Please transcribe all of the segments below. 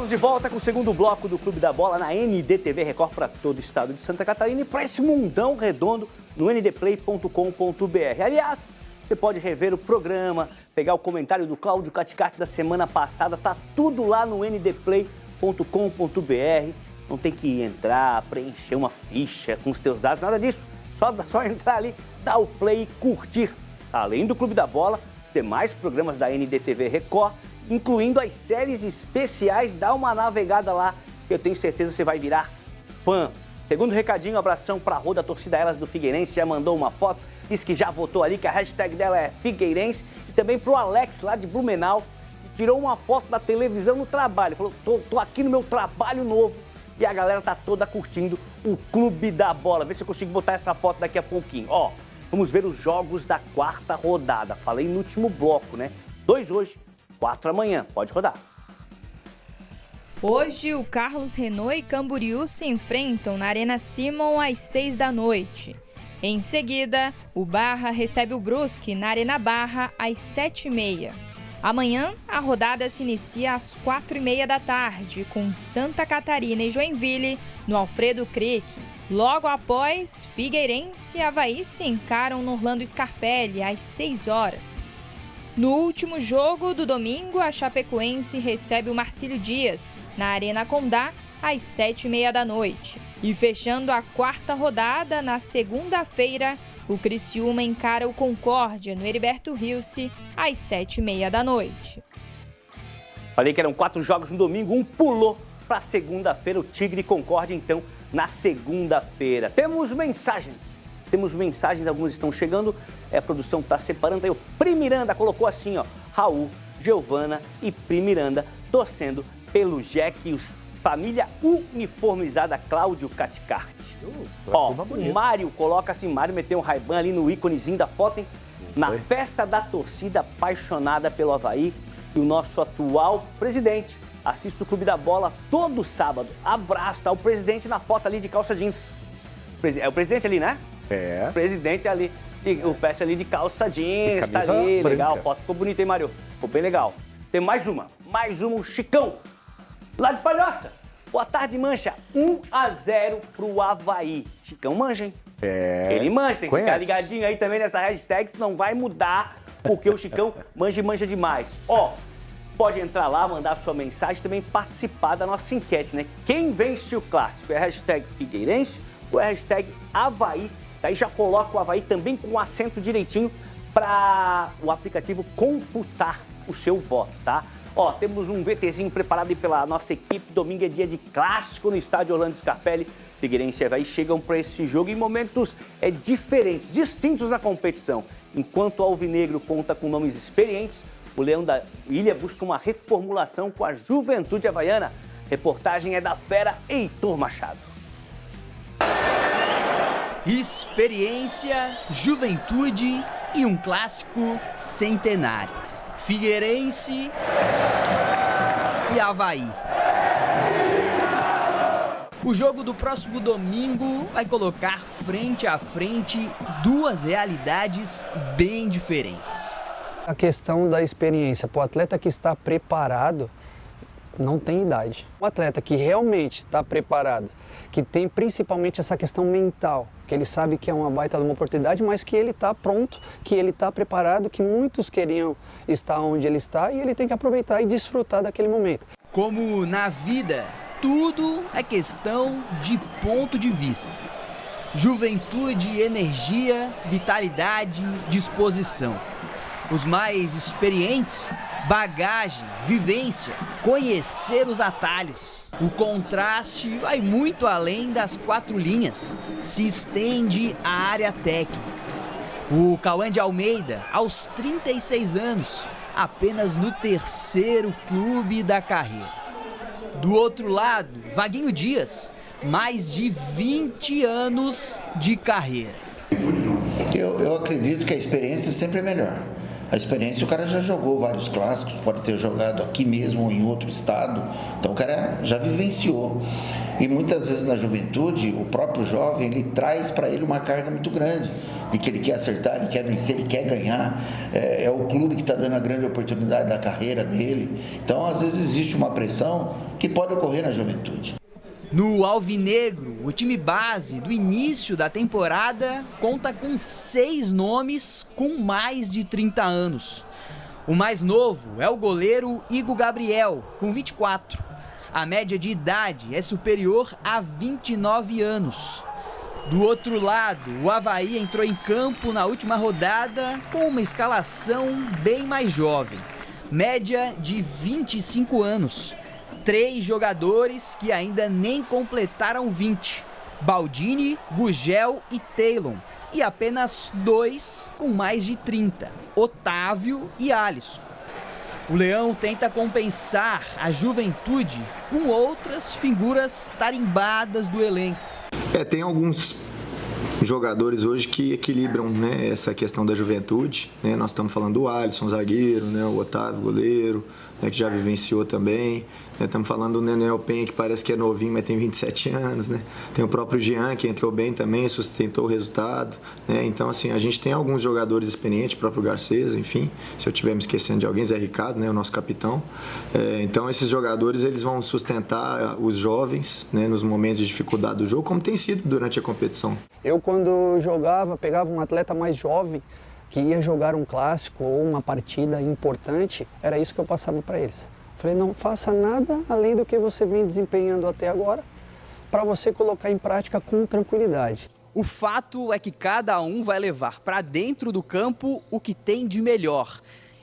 Estamos de volta com o segundo bloco do Clube da Bola na NDTV Record para todo o estado de Santa Catarina e para esse mundão redondo no ndplay.com.br. Aliás, você pode rever o programa, pegar o comentário do Cláudio Caticati da semana passada, tá tudo lá no ndplay.com.br. Não tem que entrar, preencher uma ficha com os teus dados, nada disso. Só entrar ali, dar o play e curtir. Além do Clube da Bola, os demais programas da NDTV Record, incluindo as séries especiais, dá uma navegada lá, que eu tenho certeza que você vai virar fã. Segundo recadinho, abração para a Rô da torcida Elas do Figueirense, já mandou uma foto, disse que já votou ali, que a hashtag dela é Figueirense, e também para o Alex, lá de Blumenau, que tirou uma foto da televisão no trabalho, falou, tô aqui no meu trabalho novo, e a galera tá toda curtindo o Clube da Bola. Vê se eu consigo botar essa foto daqui a pouquinho. Ó, vamos ver os jogos da quarta rodada, falei no último bloco, né? 2 hoje, 4 amanhã, pode rodar. Hoje, o Carlos Renault e Camboriú se enfrentam na Arena Simon às 6 da noite. Em seguida, o Barra recebe o Brusque na Arena Barra às 7h30. Amanhã, a rodada se inicia às 4h30 da tarde, com Santa Catarina e Joinville no Alfredo Krick. Logo após, Figueirense e Avaí se encaram no Orlando Scarpelli às 6 horas. No último jogo do domingo, a Chapecoense recebe o Marcílio Dias, na Arena Condá, às 7h30 da noite. E fechando a quarta rodada, na segunda-feira, o Criciúma encara o Concórdia, no Heriberto Rilse, às 7h30 da noite. Falei que eram 4 jogos no domingo, um pulou para segunda-feira, o Tigre e Concórdia, então, na segunda-feira. Temos mensagens, algumas estão chegando, a produção está separando aí. O Pri Miranda colocou assim, ó, Raul, Giovana e Pri Miranda torcendo pelo Jack e os família uniformizada Cláudio Caticati. Ó, o Mário coloca assim, Mário meteu um Ray-Ban ali no íconezinho da foto, hein? Na festa da torcida apaixonada pelo Avaí e o nosso atual presidente. Assista o Clube da Bola todo sábado. Abraço, tá o presidente na foto ali de calça jeans. É o presidente ali, né? É. O presidente ali, o PS ali de calça jeans, tá ali, branca. Legal, a foto ficou bonita, hein, Mário? Ficou bem legal. Tem mais uma, o Chicão, lá de Palhoça. Boa tarde, Mancha. 1-0 pro Avaí. Chicão manja, hein? É. Ele manja, tem que ficar ligadinho aí também nessa hashtag, senão não vai mudar, porque o Chicão manja e manja demais. Ó, pode entrar lá, mandar sua mensagem, também participar da nossa enquete, né? Quem vence o clássico? É a hashtag Figueirense ou é a hashtag Avaí? Daí já coloca o Avaí também com o acento direitinho para o aplicativo computar o seu voto, tá? Ó, temos um VTzinho preparado aí pela nossa equipe. Domingo é dia de clássico no estádio Orlando Scarpelli. Figueirense e Avaí chegam para esse jogo em momentos diferentes, distintos na competição. Enquanto o Alvinegro conta com nomes experientes, o Leão da Ilha busca uma reformulação com a Juventude Havaiana. Reportagem é da fera Heitor Machado. Experiência, juventude e um clássico centenário. Figueirense e Avaí. O jogo do próximo domingo vai colocar frente a frente duas realidades bem diferentes. A questão da experiência, para o atleta que está preparado, não tem idade. O atleta que realmente está preparado, que tem principalmente essa questão mental, que ele sabe que é uma baita de uma oportunidade, mas que ele está pronto, que ele está preparado, que muitos queriam estar onde ele está e ele tem que aproveitar e desfrutar daquele momento. Como na vida, tudo é questão de ponto de vista. Juventude, energia, vitalidade, disposição. Os mais experientes, bagagem, vivência, conhecer os atalhos. O contraste vai muito além das 4 linhas, se estende à área técnica. O Cauã de Almeida, aos 36 anos, apenas no 3º clube da carreira. Do outro lado, Vaguinho Dias, mais de 20 anos de carreira. Eu acredito que a experiência sempre é melhor. A experiência, o cara já jogou vários clássicos, pode ter jogado aqui mesmo ou em outro estado, então o cara já vivenciou. E muitas vezes na juventude, o próprio jovem, ele traz para ele uma carga muito grande, de que ele quer acertar, ele quer vencer, ele quer ganhar, é o clube que está dando a grande oportunidade da carreira dele. Então, às vezes existe uma pressão que pode ocorrer na juventude. No Alvinegro, o time base do início da temporada conta com 6 nomes com mais de 30 anos. O mais novo é o goleiro Igor Gabriel, com 24. A média de idade é superior a 29 anos. Do outro lado, o Avaí entrou em campo na última rodada com uma escalação bem mais jovem. Média de 25 anos. 3 jogadores que ainda nem completaram 20, Baldini, Gugel e Taylor, e apenas 2 com mais de 30, Otávio e Alisson. O Leão tenta compensar a juventude com outras figuras tarimbadas do elenco. Tem alguns jogadores hoje que equilibram, né, essa questão da juventude, né? Nós estamos falando do Alisson, zagueiro, né, o Otávio, goleiro, né, que já vivenciou também, né? Estamos falando do Nenel Penha, que parece que é novinho, mas tem 27 anos, né? Tem o próprio Jean, que entrou bem também, sustentou o resultado, né? Então, assim, a gente tem alguns jogadores experientes, o próprio Garcês, enfim, se eu estiver me esquecendo de alguém, Zé Ricardo, né, o nosso capitão. Então, esses jogadores, eles vão sustentar os jovens, né, nos momentos de dificuldade do jogo, como tem sido durante a competição. Eu, quando jogava, pegava um atleta mais jovem que ia jogar um clássico ou uma partida importante, era isso que eu passava para eles. Falei, não faça nada além do que você vem desempenhando até agora, para você colocar em prática com tranquilidade. O fato é que cada um vai levar para dentro do campo o que tem de melhor.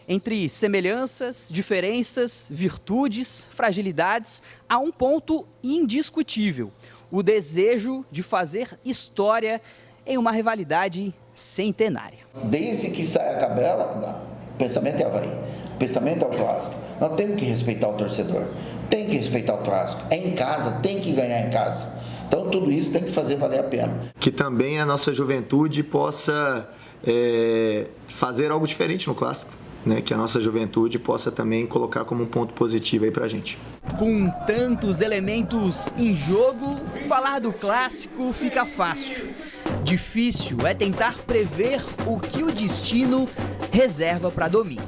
Entre semelhanças, diferenças, virtudes, fragilidades, há um ponto indiscutível: o desejo de fazer história em uma rivalidade centenária. Desde que sai a cabela, o pensamento é Avaí, o pensamento é o clássico. Nós temos que respeitar o torcedor, tem que respeitar o clássico. É em casa, tem que ganhar em casa. Então tudo isso tem que fazer valer a pena. Que também a nossa juventude possa fazer algo diferente no clássico, né? Que a nossa juventude possa também colocar como um ponto positivo aí pra gente. Com tantos elementos em jogo, falar do clássico fica fácil. Difícil é tentar prever o que o destino reserva para domingo.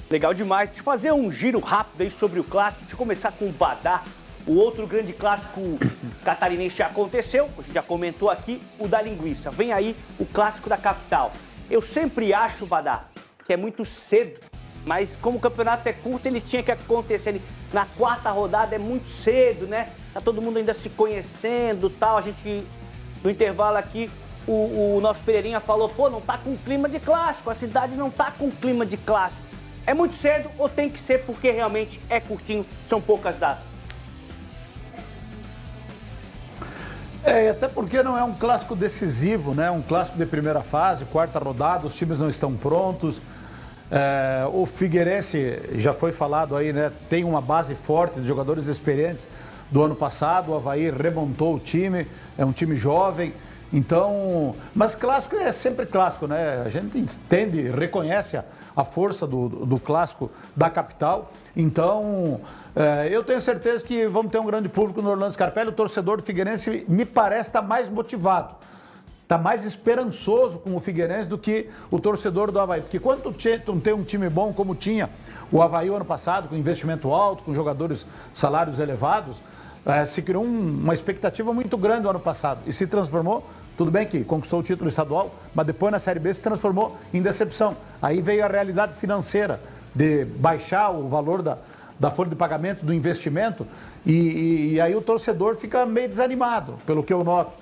Legal demais. Deixa eu fazer um giro rápido aí sobre o clássico. Deixa eu começar com o Badá. O outro grande clássico catarinense já aconteceu, a gente já comentou aqui, o da linguiça. Vem aí o clássico da capital. Eu sempre acho, Badá, que é muito cedo, mas como o campeonato é curto, ele tinha que acontecer na 4ª rodada, é muito cedo, né? Tá todo mundo ainda se conhecendo e tal. A gente, no intervalo aqui, o nosso Pereirinha falou, pô, não tá com clima de clássico, a cidade não tá com clima de clássico. É muito cedo ou tem que ser porque realmente é curtinho, são poucas datas? Até porque não é um clássico decisivo, né? Um clássico de primeira fase, 4ª rodada, os times não estão prontos. O Figueirense, já foi falado aí, né? Tem uma base forte de jogadores experientes do ano passado. O Avaí remontou o time, é um time jovem. Então, mas clássico é sempre clássico, né? A gente entende, reconhece a força do clássico da capital. Então, eu tenho certeza que vamos ter um grande público no Orlando Scarpelli. O torcedor do Figueirense, me parece, está mais motivado, está mais esperançoso com o Figueirense do que o torcedor do Avaí. Porque quando tu tem um time bom como tinha o Avaí o ano passado, com investimento alto, com jogadores, salários elevados, se criou uma expectativa muito grande no ano passado e se transformou. Tudo bem que conquistou o título estadual, mas depois na Série B se transformou em decepção. Aí veio a realidade financeira de baixar o valor da folha de pagamento, do investimento, e aí o torcedor fica meio desanimado, pelo que eu noto,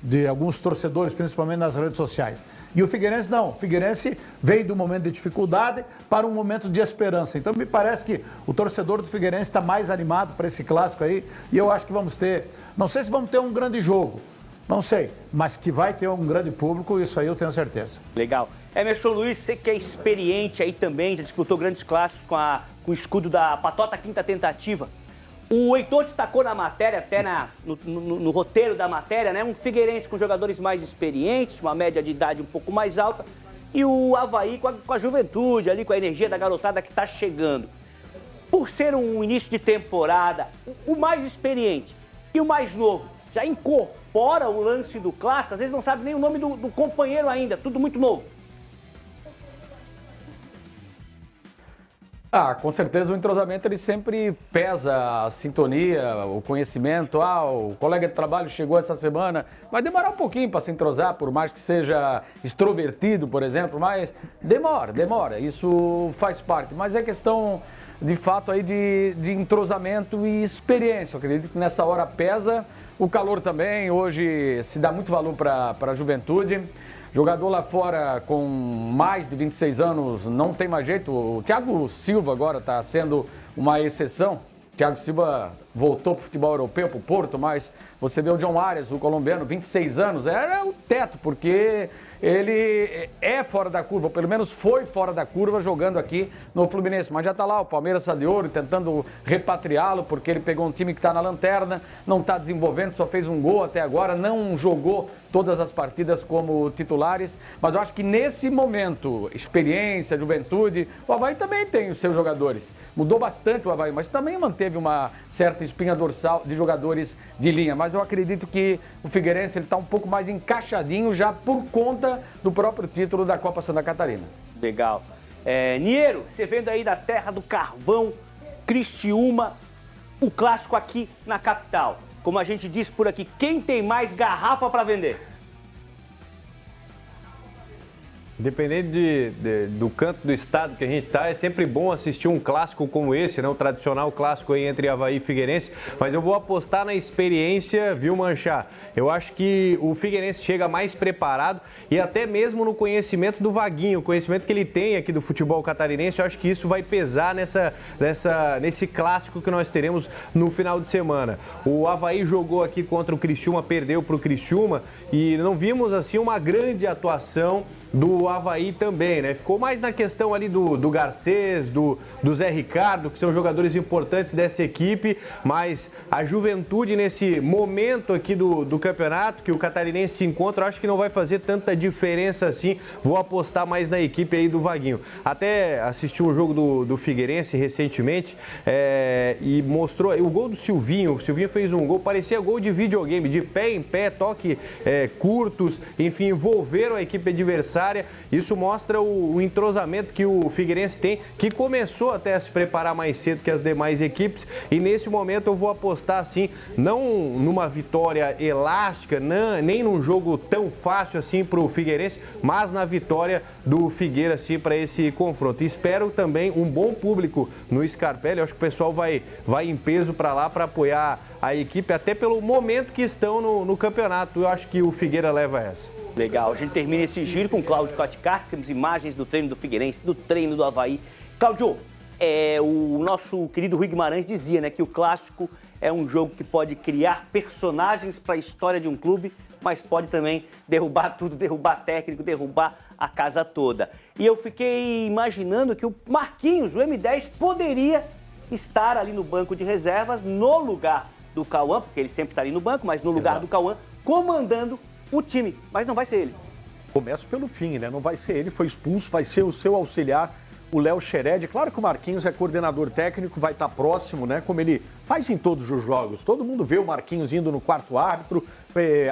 de alguns torcedores, principalmente nas redes sociais. E o Figueirense não, o Figueirense veio do momento de dificuldade para um momento de esperança. Então me parece que o torcedor do Figueirense está mais animado para esse clássico aí, e eu acho que vamos ter, não sei se vamos ter um grande jogo, não sei, mas que vai ter um grande público, isso aí eu tenho certeza. Legal. Emerson Luiz, você que é experiente aí também, já disputou grandes clássicos com o escudo da Patota Quinta Tentativa. O Heitor destacou na matéria, até no roteiro da matéria, né? Um Figueirense com jogadores mais experientes, uma média de idade um pouco mais alta, e o Avaí com a juventude ali, com a energia da garotada que está chegando. Por ser um início de temporada, o mais experiente e o mais novo já incorpora o lance do clássico, às vezes não sabe nem o nome do companheiro ainda, tudo muito novo. Com certeza o entrosamento ele sempre pesa a sintonia, o conhecimento. O colega de trabalho chegou essa semana, vai demorar um pouquinho para se entrosar, por mais que seja extrovertido, por exemplo, mas demora, isso faz parte. Mas é questão, de fato, aí de entrosamento e experiência. Eu acredito que nessa hora pesa, o calor também, hoje se dá muito valor para a juventude. Jogador lá fora com mais de 26 anos não tem mais jeito. O Thiago Silva agora está sendo uma exceção. O Thiago Silva voltou para o futebol europeu, para o Porto, mas você vê o John Arias, o colombiano, 26 anos, era o teto, porque ele é fora da curva, ou pelo menos foi fora da curva jogando aqui no Fluminense. Mas já está lá o Palmeiras de Ouro tentando repatriá-lo, porque ele pegou um time que está na lanterna, não está desenvolvendo, só fez um gol até agora, não jogou todas as partidas como titulares, mas eu acho que nesse momento, experiência, juventude, o Avaí também tem os seus jogadores. Mudou bastante o Avaí, mas também manteve uma certa espinha dorsal de jogadores de linha. Mas eu acredito que o Figueirense está um pouco mais encaixadinho já por conta do próprio título da Copa Santa Catarina. Legal. Niero, você vendo aí da terra do carvão, Criciúma, o clássico aqui na capital. Como a gente diz por aqui, quem tem mais garrafa para vender? Dependendo do canto do estado que a gente está, é sempre bom assistir um clássico como esse, né? O tradicional clássico aí entre Avaí e Figueirense. Mas eu vou apostar na experiência, viu, Manchá? Eu acho que o Figueirense chega mais preparado e até mesmo no conhecimento do Vaguinho, o conhecimento que ele tem aqui do futebol catarinense. Eu acho que isso vai pesar nesse clássico que nós teremos no final de semana. O Avaí jogou aqui contra o Criciúma, perdeu para o Criciúma e não vimos assim uma grande atuação do Avaí também, né? Ficou mais na questão ali do Garcês, do Zé Ricardo, que são jogadores importantes dessa equipe, mas a juventude nesse momento aqui do campeonato, que o catarinense se encontra, eu acho que não vai fazer tanta diferença assim. Vou apostar mais na equipe aí do Vaguinho. Até assisti um jogo do Figueirense recentemente e mostrou o gol do Silvinho. O Silvinho fez um gol, parecia gol de videogame, de pé em pé, toque curtos, enfim, envolveram a equipe adversária. Isso mostra o entrosamento que o Figueirense tem, que começou até a se preparar mais cedo que as demais equipes, e nesse momento eu vou apostar assim, não numa vitória elástica, nem num jogo tão fácil assim para o Figueirense, mas na vitória do Figueira assim, para esse confronto. E espero também um bom público no Scarpelli. Eu acho que o pessoal vai em peso para lá para apoiar a equipe, até pelo momento que estão no campeonato. Eu acho que o Figueira leva essa. Legal, a gente termina esse giro com o Cláudio Cotcar, temos imagens do treino do Figueirense, do treino do Avaí. Cláudio, o nosso querido Rui Guimarães dizia, né, que o clássico é um jogo que pode criar personagens para a história de um clube, mas pode também derrubar tudo, derrubar técnico, derrubar a casa toda. E eu fiquei imaginando que o Marquinhos, o M10, poderia estar ali no banco de reservas, no lugar do Cauã, porque ele sempre está ali no banco, mas no lugar do Cauã, comandando o time, mas não vai ser ele. Começa pelo fim, né? Não vai ser ele, foi expulso, vai ser o seu auxiliar, o Léo Xered. Claro que o Marquinhos é coordenador técnico, vai estar próximo, né? Como ele faz em todos os jogos. Todo mundo vê o Marquinhos indo no quarto árbitro,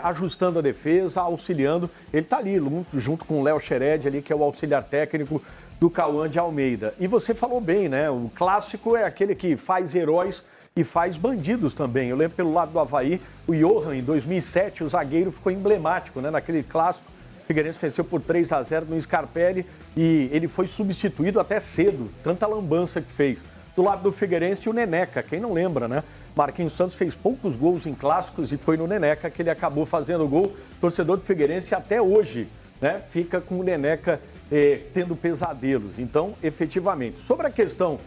ajustando a defesa, auxiliando. Ele está ali, junto com o Léo Xered ali, que é o auxiliar técnico do Cauã de Almeida. E você falou bem, né? O clássico é aquele que faz heróis e faz bandidos também. Eu lembro pelo lado do Avaí, o Johan, em 2007, o zagueiro ficou emblemático, né? Naquele clássico, o Figueirense venceu por 3-0 no Scarpelli e ele foi substituído até cedo, tanta lambança que fez. Do lado do Figueirense, o Neneca, quem não lembra, né? Marquinhos Santos fez poucos gols em clássicos e foi no Neneca que ele acabou fazendo o gol. Torcedor do Figueirense até hoje, né? Fica com o Neneca tendo pesadelos. Então, efetivamente, sobre a questão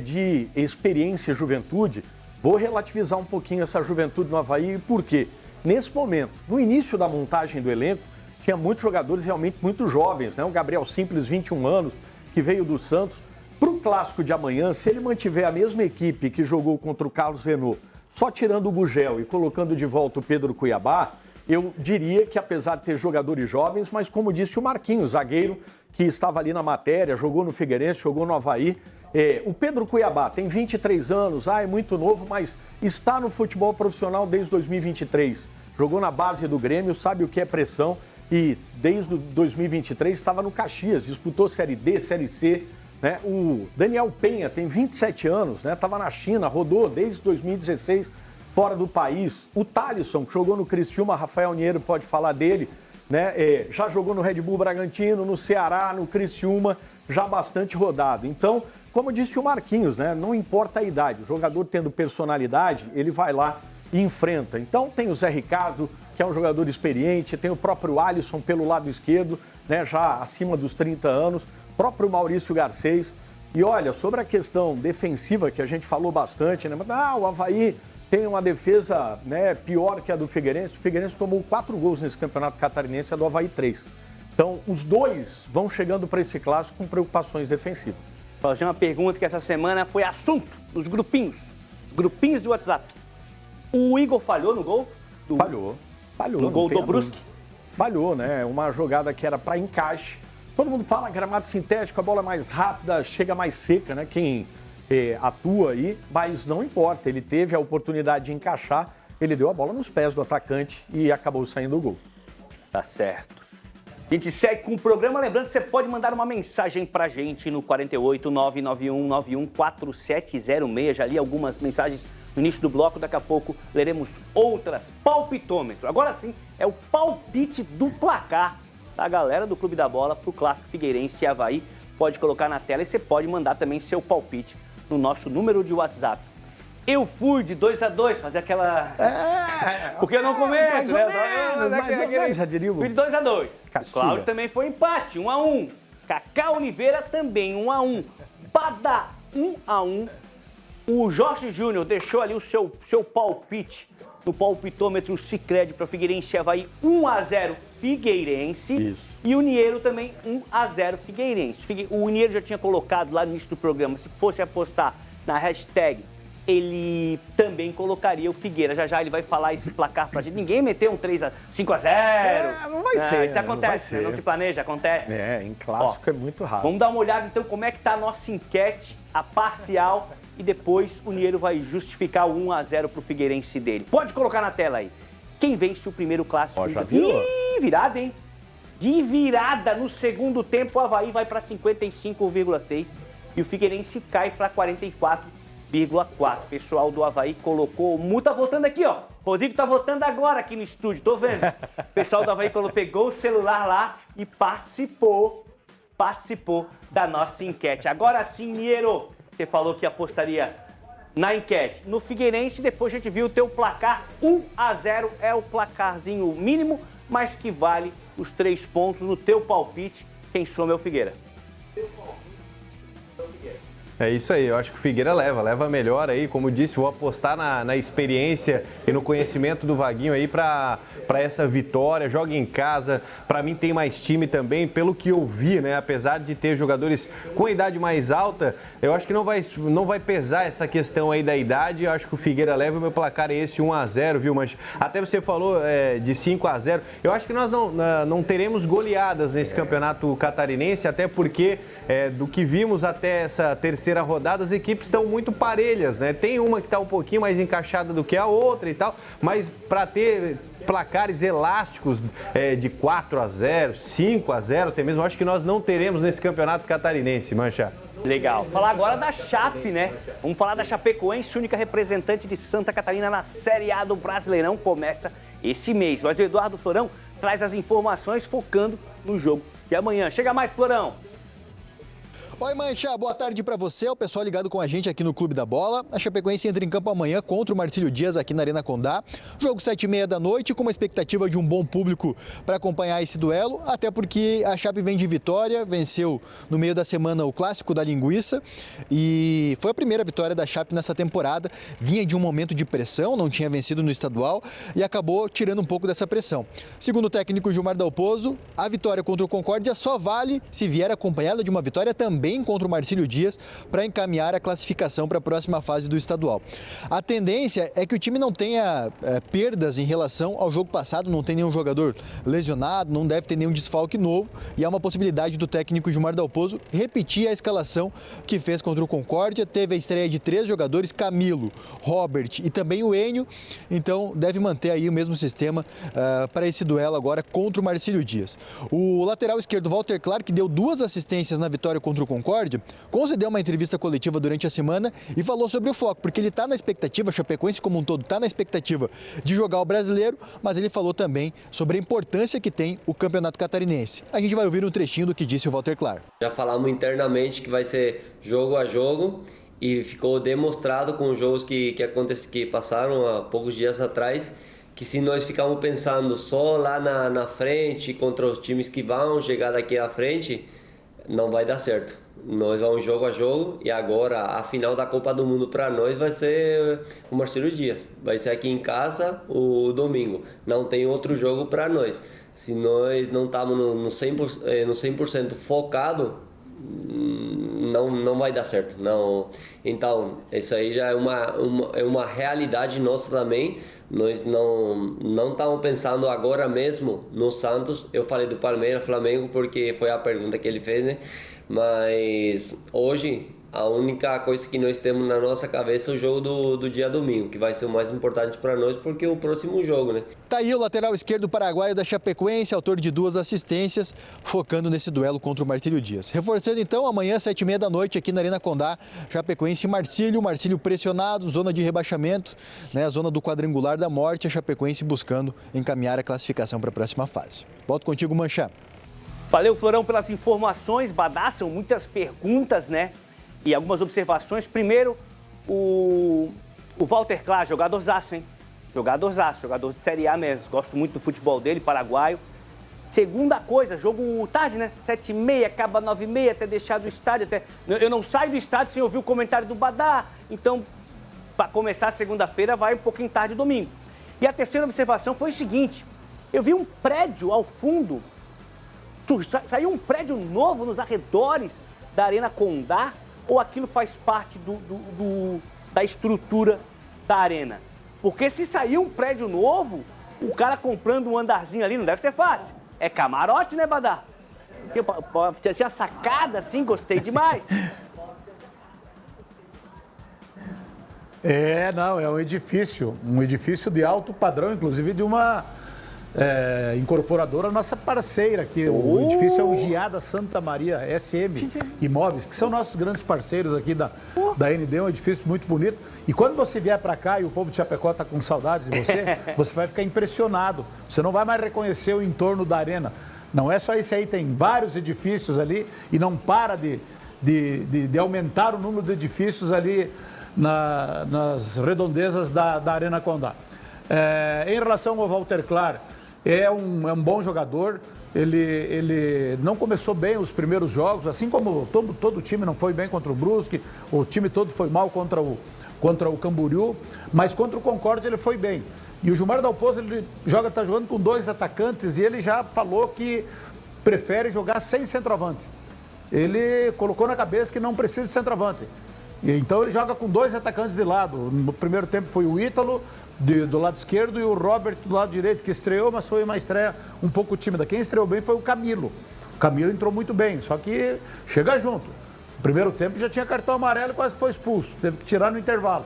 de experiência e juventude, vou relativizar um pouquinho essa juventude no Avaí, porque nesse momento, no início da montagem do elenco, tinha muitos jogadores realmente muito jovens, né? O Gabriel Simples, 21 anos, que veio do Santos. Para o clássico de amanhã, se ele mantiver a mesma equipe que jogou contra o Carlos Renault, só tirando o Gugel e colocando de volta o Pedro Cuiabá, eu diria que apesar de ter jogadores jovens, mas como disse o Marquinhos, zagueiro que estava ali na matéria, jogou no Figueirense, jogou no Avaí. O Pedro Cuiabá tem 23 anos, é muito novo, mas está no futebol profissional desde 2023. Jogou na base do Grêmio, sabe o que é pressão e desde 2023 estava no Caxias, disputou Série D, Série C. Né? O Daniel Penha tem 27 anos, estava na China, rodou desde 2016 fora do país. O Thalisson, que jogou no Criciúma, Rafael Niero pode falar dele, já jogou no Red Bull Bragantino, no Ceará, no Criciúma, já bastante rodado. Então, como disse o Marquinhos, não importa a idade, o jogador tendo personalidade, ele vai lá e enfrenta. Então tem o Zé Ricardo, que é um jogador experiente, tem o próprio Alisson pelo lado esquerdo, já acima dos 30 anos, próprio Maurício Garcês. E olha, sobre a questão defensiva, que a gente falou bastante, o Avaí tem uma defesa pior que a do Figueirense. O Figueirense tomou 4 gols nesse campeonato catarinense, a do Avaí 3. Então, os dois vão chegando para esse clássico com preocupações defensivas. Vou fazer uma pergunta que essa semana foi assunto nos grupinhos. Os grupinhos do WhatsApp. O Igor falhou no gol? Falhou. No gol do Brusque? Falhou, Uma jogada que era para encaixe. Todo mundo fala gramado sintético, a bola é mais rápida, chega mais seca, Quem atua aí, mas não importa. Ele teve a oportunidade de encaixar, ele deu a bola nos pés do atacante e acabou saindo o gol. Tá certo. A gente segue com o programa. Lembrando que você pode mandar uma mensagem pra gente no 48 991 91 4706. Já li algumas mensagens no início do bloco. Daqui a pouco leremos outras. Palpitômetro. Agora sim, é o palpite do placar da galera do Clube da Bola pro Clássico Figueirense e Avaí. Pode colocar na tela e você pode mandar também seu palpite no nosso número de WhatsApp. Eu fui de 2-2, fazer aquela... Porque eu não comento, mais ou menos, já diria o... Fui de 2-2. O Cláudio também foi empate, 1-1. Cacá Oliveira também, 1-1. Bada, 1-1. O Jorge Júnior deixou ali o seu palpite no palpitômetro Sicredi para Figueirense e Avaí, 1-0 Figueirense. Isso. E o Niero também, 1-0 Figueirense. O Niero já tinha colocado lá no início do programa, se fosse apostar na hashtag, ele também colocaria o Figueira. Já ele vai falar esse placar pra gente. Ninguém meteu um 5-0. Não vai ser. Isso acontece, não se planeja, acontece. Em clássico é muito raro. Vamos dar uma olhada então como é que tá a nossa enquete, a parcial, e depois o Niero vai justificar o 1-0 pro Figueirense dele. Pode colocar na tela aí. Quem vence o primeiro clássico? Já viu? Virada, hein? De virada no segundo tempo, o Avaí vai para 55,6 e o Figueirense cai para 44,4. O pessoal do Avaí colocou... O Mu tá votando aqui, ó. Rodrigo tá votando agora aqui no estúdio, tô vendo. O pessoal do Avaí pegou o celular lá e participou da nossa enquete. Agora sim, Niero, você falou que apostaria na enquete no Figueirense, depois a gente viu o teu placar. 1-0 é o placarzinho mínimo, mas que vale os 3 pontos no teu palpite. Quem soma é o Figueira. É isso aí, eu acho que o Figueira leva melhor aí, como disse, vou apostar na experiência e no conhecimento do Vaguinho aí para essa vitória, joga em casa, para mim tem mais time também, pelo que eu vi, apesar de ter jogadores com idade mais alta, eu acho que não vai pesar essa questão aí da idade, eu acho que o Figueira leva, o meu placar é esse 1-0, viu, mas até você falou de 5-0, eu acho que nós não teremos goleadas nesse campeonato catarinense, até porque do que vimos até essa terceira rodada, as equipes estão muito parelhas, Tem uma que está um pouquinho mais encaixada do que a outra e tal, mas para ter placares elásticos de 4-0, 5-0 até mesmo, acho que nós não teremos nesse campeonato catarinense, Mancha. Legal. Falar agora da Chape, Vamos falar da Chapecoense, única representante de Santa Catarina na Série A do Brasileirão, começa esse mês. Mas o Eduardo Florão traz as informações focando no jogo de amanhã. Chega mais, Florão! Oi, Mancha, boa tarde para você, o pessoal ligado com a gente aqui no Clube da Bola. A Chapecoense entra em campo amanhã contra o Marcílio Dias aqui na Arena Condá. Jogo 7h30 da noite, com uma expectativa de um bom público para acompanhar esse duelo, até porque a Chape vem de vitória, venceu no meio da semana o Clássico da Linguiça e foi a primeira vitória da Chape nessa temporada. Vinha de um momento de pressão, não tinha vencido no estadual e acabou tirando um pouco dessa pressão. Segundo o técnico Gilmar Dalpozo, a vitória contra o Concórdia só vale se vier acompanhada de uma vitória também bem contra o Marcílio Dias para encaminhar a classificação para a próxima fase do estadual. A tendência é que o time não tenha perdas em relação ao jogo passado, não tem nenhum jogador lesionado, não deve ter nenhum desfalque novo e há uma possibilidade do técnico Gilmar Dalpozo repetir a escalação que fez contra o Concórdia. Teve a estreia de 3 jogadores, Camilo, Robert e também o Enio, então deve manter aí o mesmo sistema para esse duelo agora contra o Marcílio Dias. O lateral esquerdo Walter Clark, que deu 2 assistências na vitória contra o Concórdia, concedeu uma entrevista coletiva durante a semana e falou sobre o foco, porque ele está na expectativa, a Chapecoense como um todo está na expectativa de jogar o Brasileiro, mas ele falou também sobre a importância que tem o Campeonato Catarinense. A gente vai ouvir um trechinho do que disse o Walter Clark. Já falamos internamente que vai ser jogo a jogo e ficou demonstrado com os jogos que passaram há poucos dias atrás, que se nós ficarmos pensando só lá na frente contra os times que vão chegar daqui à frente, não vai dar certo. Nós vamos jogo a jogo e agora a final da Copa do Mundo para nós vai ser o Marcílio Dias. Vai ser aqui em casa o domingo. Não tem outro jogo para nós. Se nós não estamos no 100% focado, não vai dar certo. Não. Então, isso aí já é uma realidade nossa também. Nós não estamos pensando agora mesmo no Santos. Eu falei do Palmeiras, Flamengo, porque foi a pergunta que ele fez, né? Mas hoje a única coisa que nós temos na nossa cabeça é o jogo do dia domingo, que vai ser o mais importante para nós, porque é o próximo jogo, né? Tá aí o lateral esquerdo paraguaio da Chapecoense, autor de 2 assistências, focando nesse duelo contra o Marcílio Dias. Reforçando então, amanhã, 7h30 da noite, aqui na Arena Condá, Chapecoense e Marcílio pressionado, zona de rebaixamento, né? A zona do quadrangular da morte, a Chapecoense buscando encaminhar a classificação para a próxima fase. Volto contigo, Manchá. Valeu, Florão, pelas informações. Badá, são muitas perguntas, né? E algumas observações. Primeiro, o Walter Clark, jogadorzaço, hein? Jogadorzaço, jogador de Série A mesmo. Gosto muito do futebol dele, paraguaio. Segunda coisa, jogo tarde, né? 7h30, acaba 9h30, até deixar do estádio. Eu não saio do estádio sem ouvir o comentário do Badá. Então, para começar segunda-feira, vai um pouquinho tarde domingo. E a terceira observação foi o seguinte. Eu vi um prédio ao fundo. Saiu um prédio novo nos arredores da Arena Condá ou aquilo faz parte da estrutura da arena? Porque se sair um prédio novo, o cara comprando um andarzinho ali não deve ser fácil. É camarote, né, Badá? Tinha sacada assim, gostei demais. É um edifício de alto padrão, inclusive de uma incorporadora, nossa parceira aqui. O edifício é o Giada Santa Maria SM Imóveis, que são nossos grandes parceiros aqui da ND, um edifício muito bonito. E quando você vier para cá e o povo de Chapecó está com saudades de você, você vai ficar impressionado. Você não vai mais reconhecer o entorno da arena. Não é só esse aí, tem vários edifícios ali e não para de aumentar o número de edifícios ali nas redondezas da Arena Condá. Em relação ao Walter Clark, é um bom jogador. Ele não começou bem os primeiros jogos, assim como todo o time não foi bem contra o Brusque, o time todo foi mal contra o Camboriú, mas contra o Concórdia ele foi bem. E o Gilmar Dalpozo está jogando com 2 atacantes e ele já falou que prefere jogar sem centroavante. Ele colocou na cabeça que não precisa de centroavante. E então ele joga com 2 atacantes de lado. No primeiro tempo foi o Ítalo do lado esquerdo e o Robert do lado direito, que estreou, mas foi uma estreia um pouco tímida. Quem estreou bem foi o Camilo. O Camilo entrou muito bem, só que chega junto. No primeiro tempo já tinha cartão amarelo e quase que foi expulso. Teve que tirar no intervalo.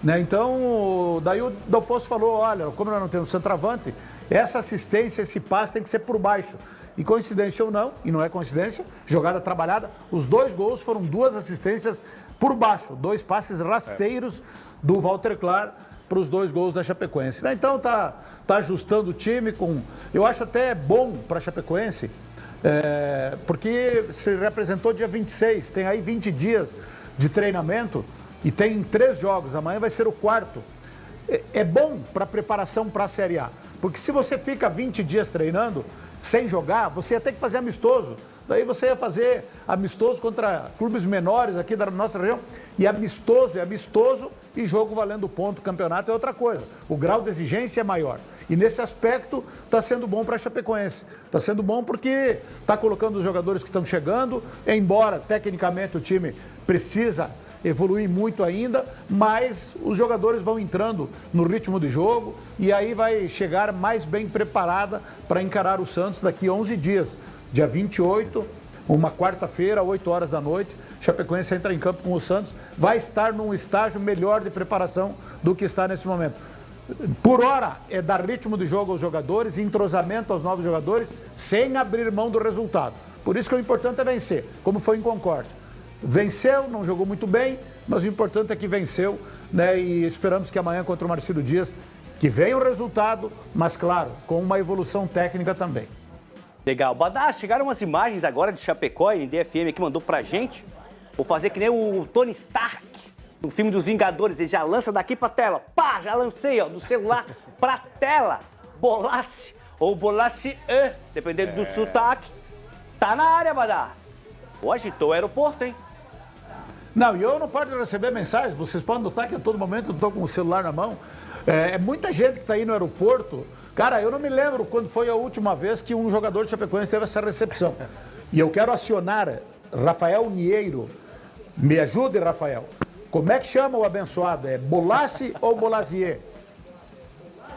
Né? Então, daí o Dalpozo falou, olha, como nós não temos centroavante, essa assistência, esse passe tem que ser por baixo. E coincidência ou não, e não é coincidência, jogada trabalhada, os 2 gols foram 2 assistências por baixo, 2 passes rasteiros do Walter Clark para os 2 gols da Chapecoense. Então tá ajustando o time com... Eu acho até bom para a Chapecoense, porque se representou dia 26, tem aí 20 dias de treinamento e tem 3 jogos, amanhã vai ser o 4º. É bom para a preparação para a Série A, porque se você fica 20 dias treinando sem jogar, você ia ter que fazer amistoso Daí você ia fazer amistoso contra clubes menores aqui da nossa região. E amistoso é amistoso e jogo valendo ponto, campeonato é outra coisa. O grau de exigência é maior. E nesse aspecto está sendo bom para a Chapecoense. Está sendo bom porque está colocando os jogadores que estão chegando, embora tecnicamente o time precisa evoluir muito ainda, mas os jogadores vão entrando no ritmo de jogo e aí vai chegar mais bem preparada para encarar o Santos daqui a 11 dias. Dia 28, uma quarta-feira, 8 horas da noite, Chapecoense entra em campo com o Santos, vai estar num estágio melhor de preparação do que está nesse momento. Por hora, é dar ritmo de jogo aos jogadores, entrosamento aos novos jogadores, sem abrir mão do resultado. Por isso que o importante é vencer, como foi em Concórdia. Venceu, não jogou muito bem, mas o importante é que venceu, né? E esperamos que amanhã contra o Marcílio Dias, que venha o resultado, mas claro, com uma evolução técnica também. Legal. Badá, chegaram umas imagens agora de Chapecó e DFM que mandou pra gente. Vou fazer que nem o Tony Stark no filme dos Vingadores. Ele já lança daqui pra tela. Pá, já lancei, ó, do celular pra tela. Bolasse ou Bolasse, dependendo do sotaque. Tá na área, Badá. Pô, agitou o aeroporto, hein? Não, e eu não paro de receber mensagens. Vocês podem notar que a todo momento eu estou com o celular na mão. É muita gente que está aí no aeroporto. Cara, eu não me lembro quando foi a última vez que um jogador de Chapecoense teve essa recepção. E eu quero acionar Rafael Nieiro. Me ajude, Rafael. Como é que chama o abençoado? É Bolasse ou Bolasier?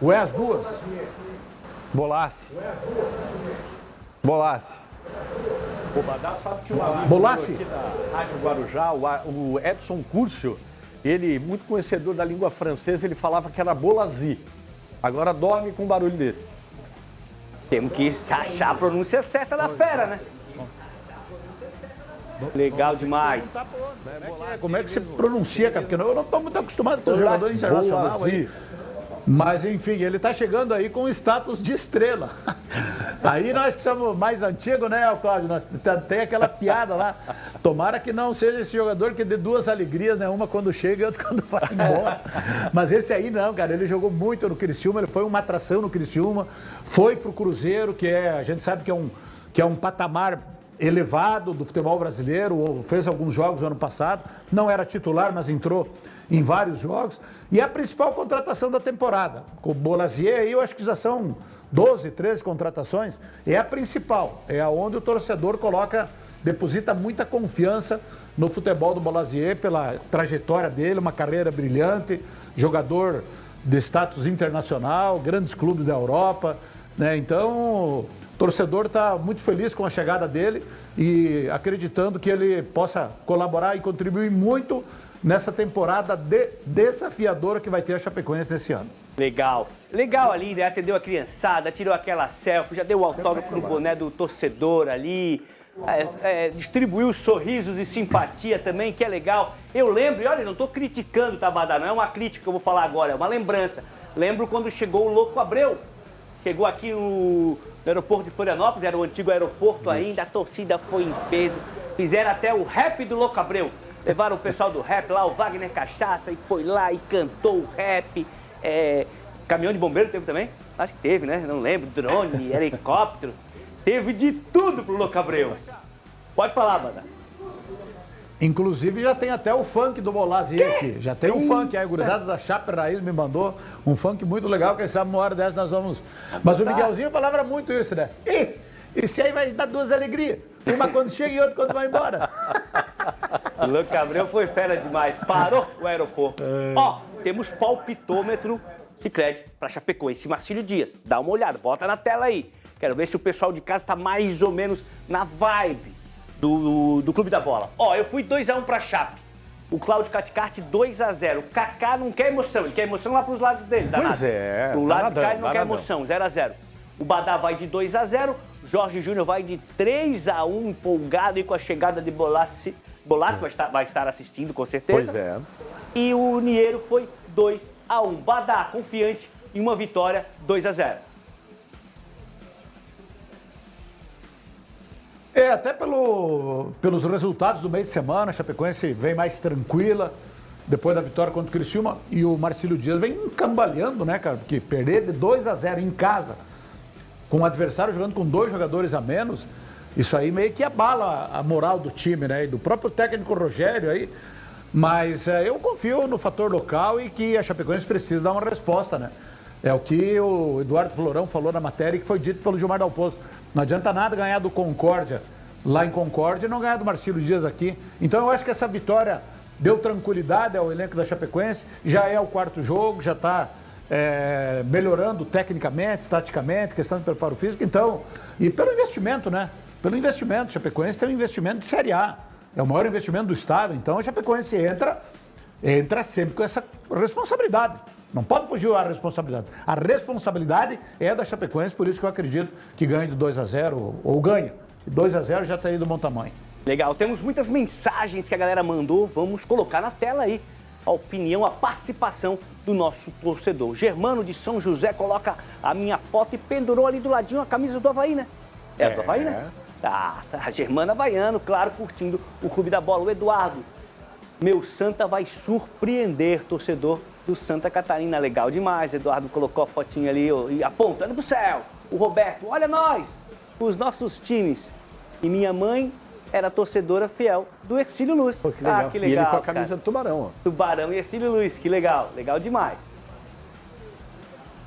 Ou é as duas? Bolasse. Bolasse. O Badá sabe que o amigo Bolasse aqui da Rádio Guarujá, o Edson Curcio, ele, muito conhecedor da língua francesa, ele falava que era Bolasi. Agora dorme com um barulho desse. Temos que achar a pronúncia certa da fera, né? Legal demais. Como é que se pronuncia, cara? Porque eu não estou muito acostumado com os jogadores internacionais aí. Mas, enfim, ele está chegando aí com status de estrela. Aí nós que somos mais antigos, né, Cláudio? Nós tem aquela piada lá. Tomara que não seja esse jogador que dê duas alegrias, né? Uma quando chega e outra quando vai embora. Mas esse aí não, cara. Ele jogou muito no Criciúma, ele foi uma atração no Criciúma. Foi pro Cruzeiro, que a gente sabe que é um patamar elevado do futebol brasileiro, fez alguns jogos no ano passado, não era titular, mas entrou em vários jogos, e é a principal contratação da temporada. Com o Bolasier aí, eu acho que já são 12, 13 contratações, é a principal, é onde o torcedor deposita muita confiança no futebol do Bolasier, pela trajetória dele, uma carreira brilhante, jogador de status internacional, grandes clubes da Europa, né? Então, o torcedor está muito feliz com a chegada dele e acreditando que ele possa colaborar e contribuir muito nessa temporada desafiadora que vai ter a Chapecoense nesse ano. Legal. Legal ali, né? Atendeu a criançada, tirou aquela selfie, já deu o autógrafo no boné do torcedor ali, distribuiu sorrisos e simpatia também, que é legal. Eu lembro, e olha, não estou criticando o Tabadá, não é uma crítica que eu vou falar agora, é uma lembrança. Lembro quando chegou o Louco Abreu. Chegou aqui no aeroporto de Florianópolis, era o antigo aeroporto ainda, a torcida foi em peso. Fizeram até o rap do Louco Abreu. Levaram o pessoal do rap lá, o Wagner Cachaça, e foi lá e cantou o rap. Caminhão de bombeiro teve também? Acho que teve, né? Não lembro. Drone, helicóptero. Teve de tudo pro Louco Abreu. Pode falar, Bada. Inclusive já tem até o funk do Bolasier aqui. Já tem um funk, a gurizada da Chape Raiz me mandou um funk muito legal, quem sabe uma hora dessa nós vamos... Mas o Miguelzinho falava muito isso, né? Esse aí vai dar duas alegrias. Uma quando chega e outra quando vai embora. O Louco Abreu foi fera demais. Parou o aeroporto. Ó, temos palpitômetro Sicredi para Chapecoense. Marcílio Dias, dá uma olhada, bota na tela aí. Quero ver se o pessoal de casa tá mais ou menos na vibe do Clube da Bola. Ó, eu fui 2-1 pra Chape. O Cláudio Caticarte 2-0. O Kaká não quer emoção, ele quer emoção lá pros lados dele. Pois é. Pro lado de cá ele não quer emoção, 0-0. O Badá vai de 2-0. Jorge Júnior vai de 3-1, empolgado aí com a chegada de Bolasse. Bolasse vai estar assistindo, com certeza. Pois é. E o Nieiro foi 2-1. Badá, confiante em uma vitória, 2-0. Até pelos resultados do meio de semana, a Chapecoense vem mais tranquila depois da vitória contra o Criciúma e o Marcílio Dias vem cambaleando, né, cara? Porque perder de 2-0 em casa, com o adversário jogando com 2 jogadores a menos, Isso aí meio que abala a moral do time, né? E do próprio técnico Rogério aí. Mas eu confio no fator local e que a Chapecoense precisa dar uma resposta, né? É o que o Eduardo Florão falou na matéria e que foi dito pelo Gilmar Dalpozo. Não adianta nada ganhar do Concórdia lá em Concórdia e não ganhar do Marcílio Dias aqui. Então eu acho que essa vitória deu tranquilidade ao elenco da Chapecoense. Já é o 4º jogo, já está melhorando tecnicamente, taticamente, questão de preparo físico. Então, e pelo investimento, né? Pelo investimento. A Chapecoense tem um investimento de Série A. É o maior investimento do estado. Então a Chapecoense entra sempre com essa responsabilidade. Não pode fugir a responsabilidade. A responsabilidade é da Chapecoense, por isso que eu acredito que ganhe de 2-0 ou ganha. 2-0 já está aí do bom tamanho. Legal, temos muitas mensagens que a galera mandou, vamos colocar na tela aí a opinião, a participação do nosso torcedor. Germano de São José coloca a minha foto e pendurou ali do ladinho a camisa do Avaí, né? É do Avaí, né? Tá, Germano havaiano, claro, curtindo o Clube da Bola. O Eduardo, meu Santa vai surpreender, torcedor do Santa Catarina. Legal demais, Eduardo colocou a fotinha ali e apontando pro céu. O Roberto, olha nós, os nossos times. E minha mãe era torcedora fiel do Hercílio Luz. Pô, que legal. Que legal. E ele com a camisa do Tubarão, ó. Tubarão e Hercílio Luz, que legal, legal demais.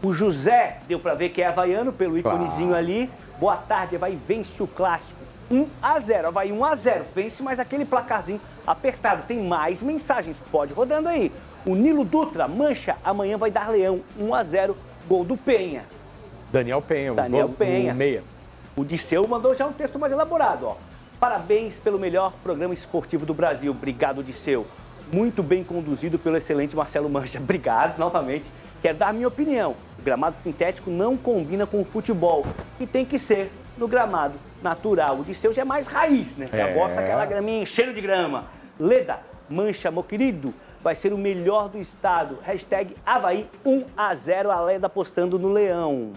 O José, deu pra ver que é havaiano pelo íconezinho ali. Boa tarde, Avaí vence o clássico 1-0. Avaí 1-0, vence, mas aquele placarzinho apertado. Tem mais mensagens, pode rodando aí. O Nilo Dutra, Mancha, amanhã vai dar Leão 1-0, gol do Penha. Daniel Penha, Penha. O meia. O Disseu mandou já um texto mais elaborado, ó. Parabéns pelo melhor programa esportivo do Brasil. Obrigado, Disseu. Muito bem conduzido pelo excelente Marcelo Mancha. Obrigado novamente. Quero dar minha opinião. O gramado sintético não combina com o futebol e tem que ser no gramado natural. O Disseu já é mais raiz, né? Já gosta daquela graminha cheio de grama. Leda, Mancha, meu querido, vai ser o melhor do estado. Hashtag Avaí 1-0, a Leda apostando no Leão.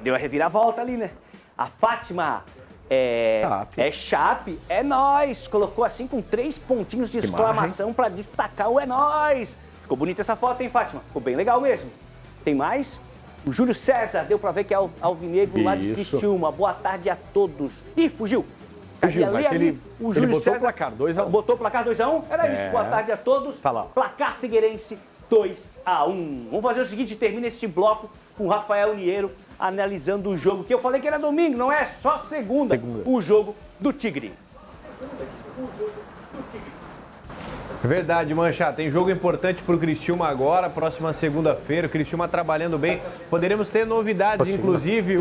Deu a reviravolta ali, né? A Fátima... Chape, é nóis. Colocou assim com 3 pontinhos de exclamação para destacar o é nóis. Ficou bonita essa foto, hein, Fátima? Ficou bem legal mesmo. Tem mais? O Júlio César, deu para ver que é alvinegro lá de Criciúma. Boa tarde a todos. Ih, fugiu. O Júlio César botou o placar 2-1. Botou o placar 2-1? Era isso. Boa tarde a todos. Tá lá. Placar Figueirense 2-1. Vamos fazer o seguinte, termina esse bloco com o Rafael Niero analisando o jogo, que eu falei que era domingo, não é só segunda. O jogo do Tigre. Verdade, Mancha. Tem jogo importante para o Criciúma agora, próxima segunda-feira. O Criciúma trabalhando bem. Poderemos ter novidades, inclusive.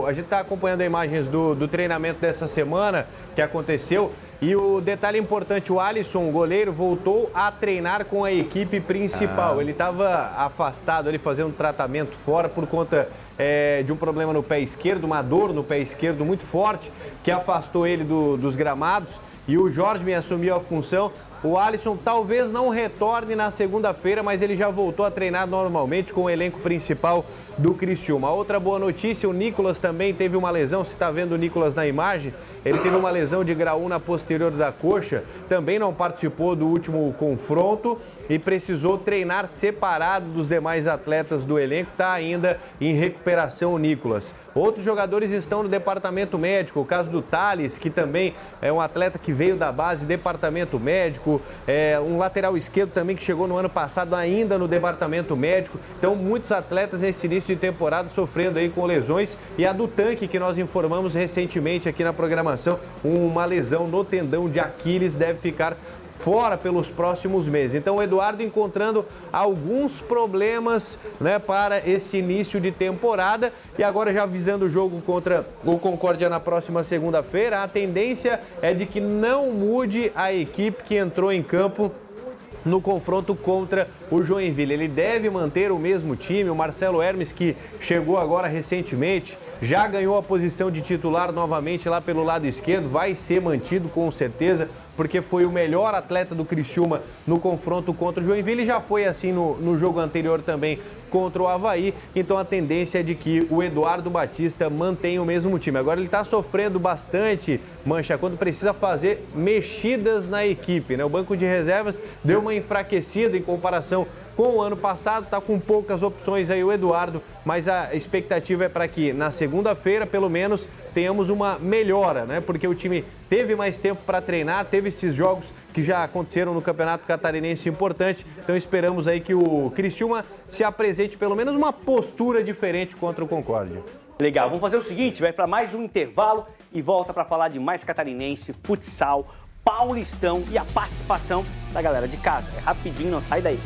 A gente está acompanhando as imagens do treinamento dessa semana que aconteceu. E o detalhe importante, o Alisson, o goleiro, voltou a treinar com a equipe principal. Ele estava afastado ali, fazendo um tratamento fora por conta de um problema no pé esquerdo, uma dor no pé esquerdo muito forte, que afastou ele dos gramados. E o Jorge assumiu a função. O Alisson talvez não retorne na segunda-feira, mas ele já voltou a treinar normalmente com o elenco principal do Criciúma. Outra boa notícia, o Nicolas também teve uma lesão, você está vendo o Nicolas na imagem, ele teve uma lesão de grau 1 na posterior da coxa, também não participou do último confronto e precisou treinar separado dos demais atletas do elenco, está ainda em recuperação o Nicolas. Outros jogadores estão no departamento médico, o caso do Thales, que também é um atleta que veio da base, departamento médico, um lateral esquerdo também que chegou no ano passado ainda no departamento médico. Então muitos atletas nesse início de temporada sofrendo aí com lesões, e a do Tanque, que nós informamos recentemente aqui na programação, uma lesão no tendão de Aquiles, deve ficar fora pelos próximos meses. Então o Eduardo encontrando alguns problemas, né, para esse início de temporada, e agora já visando o jogo contra o Concórdia na próxima segunda-feira, a tendência é de que não mude a equipe que entrou em campo no confronto contra o Joinville. Ele deve manter o mesmo time. O Marcelo Hermes, que chegou agora recentemente, já ganhou a posição de titular novamente lá pelo lado esquerdo, vai ser mantido com certeza, porque foi o melhor atleta do Criciúma no confronto contra o Joinville, já foi assim no jogo anterior também contra o Avaí. Então a tendência é de que o Eduardo Batista mantenha o mesmo time. Agora ele está sofrendo bastante, Mancha, quando precisa fazer mexidas na equipe, né? O banco de reservas deu uma enfraquecida em comparação com o ano passado, está com poucas opções aí o Eduardo, mas a expectativa é para que na segunda-feira, pelo menos, tenhamos uma melhora, né? Porque o time teve mais tempo para treinar, teve esses jogos que já aconteceram no Campeonato Catarinense importante, então esperamos aí que o Criciúma se apresente pelo menos uma postura diferente contra o Concórdia. Legal, vamos fazer o seguinte, vai para mais um intervalo e volta para falar de mais catarinense, futsal, Paulistão e a participação da galera de casa. É rapidinho, não sai daí.